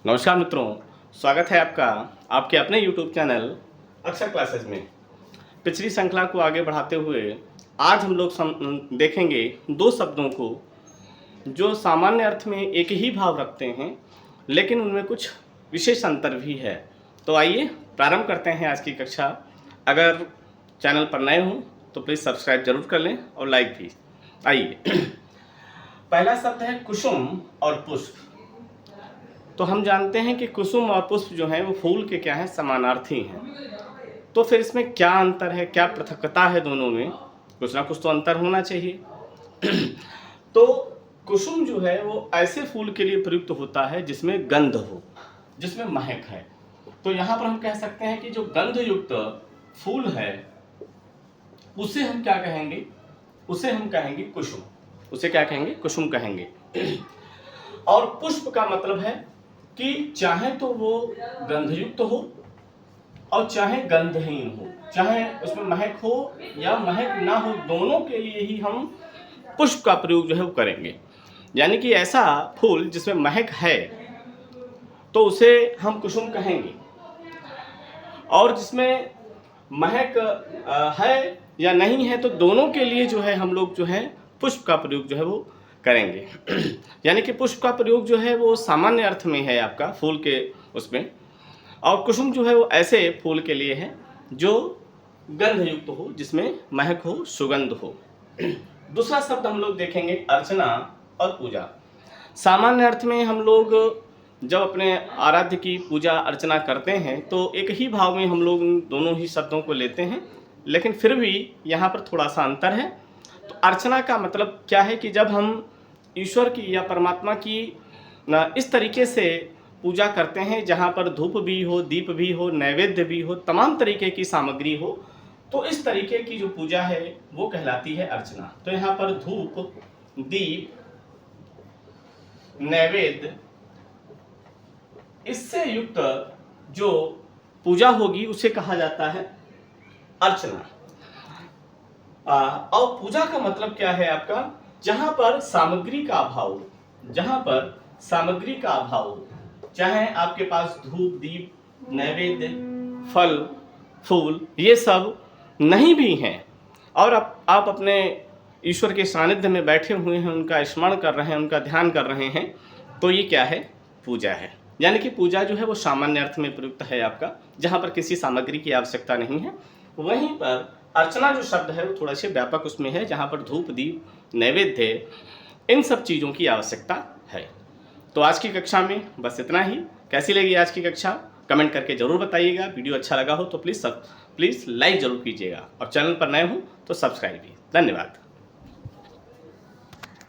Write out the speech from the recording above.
नमस्कार मित्रों, स्वागत है आपका आपके अपने YouTube चैनल अक्षर क्लासेस में। पिछली श्रृंखला को आगे बढ़ाते हुए आज हम लोग देखेंगे दो शब्दों को जो सामान्य अर्थ में एक ही भाव रखते हैं, लेकिन उनमें कुछ विशेष अंतर भी है। तो आइए प्रारंभ करते हैं आज की कक्षा। अगर चैनल पर नए हों तो प्लीज़ सब्सक्राइब जरूर कर लें और लाइक भी। आइए पहला शब्द है कुसुम और पुष्प। तो हम जानते हैं कि कुसुम और पुष्प जो हैं वो फूल के क्या हैं, समानार्थी हैं। तो फिर इसमें क्या अंतर है, क्या पृथकता है दोनों में? कुछ ना कुछ तो अंतर होना चाहिए। तो कुसुम जो है वो ऐसे फूल के लिए प्रयुक्त होता है जिसमें गंध हो, जिसमें महक है। तो यहाँ पर हम कह सकते हैं कि जो गंध युक्त फूल है उसे हम क्या कहेंगे? उसे हम कहेंगे कुसुम। उसे क्या कहेंगे? कुसुम कहेंगे। और पुष्प का मतलब है कि चाहे तो वो गंधयुक्त हो और चाहे गंधहीन हो, चाहे उसमें महक हो या महक ना हो, दोनों के लिए ही हम पुष्प का प्रयोग जो है वो करेंगे। यानी कि ऐसा फूल जिसमें महक है तो उसे हम कुसुम कहेंगे, और जिसमें महक है या नहीं है तो दोनों के लिए जो है हम लोग जो है पुष्प का प्रयोग जो है वो करेंगे। यानी कि पुष्प का प्रयोग जो है वो सामान्य अर्थ में है आपका फूल के उसमें, और कुसुम जो है वो ऐसे फूल के लिए है जो गंधयुक्त हो, जिसमें महक हो, सुगंध हो। दूसरा शब्द हम लोग देखेंगे अर्चना और पूजा। सामान्य अर्थ में हम लोग जब अपने आराध्य की पूजा अर्चना करते हैं तो एक ही भाव में हम लोग दोनों ही शब्दों को लेते हैं, लेकिन फिर भी यहाँ पर थोड़ा सा अंतर है। तो अर्चना का मतलब क्या है कि जब हम ईश्वर की या परमात्मा की इस तरीके से पूजा करते हैं जहाँ पर धूप भी हो, दीप भी हो, नैवेद्य भी हो, तमाम तरीके की सामग्री हो, तो इस तरीके की जो पूजा है वो कहलाती है अर्चना। तो यहाँ पर धूप, दीप, नैवेद्य, इससे युक्त जो पूजा होगी उसे कहा जाता है अर्चना। और पूजा का मतलब क्या है आपका? जहां पर सामग्री का अभाव हो, जहां पर सामग्री का अभाव हो, चाहे आपके पास धूप, दीप, नैवेद्य, फल, फूल ये सब नहीं भी हैं, और आप अपने ईश्वर के सानिध्य में बैठे हुए हैं, उनका स्मरण कर रहे हैं, उनका ध्यान कर रहे हैं, तो ये क्या है? पूजा है। यानी कि पूजा जो है वो सामान्य अर्थ में प्रयुक्त है आपका, जहाँ पर किसी सामग्री की आवश्यकता नहीं है। वहीं पर अर्चना जो शब्द है वो थोड़ा से व्यापक उसमें है, जहाँ पर धूप, दीप, नैवेद्य, इन सब चीज़ों की आवश्यकता है। तो आज की कक्षा में बस इतना ही। कैसी लगी आज की कक्षा कमेंट करके ज़रूर बताइएगा। वीडियो अच्छा लगा हो तो प्लीज़ लाइक ज़रूर कीजिएगा, और चैनल पर नए हो तो सब्सक्राइब भी। धन्यवाद।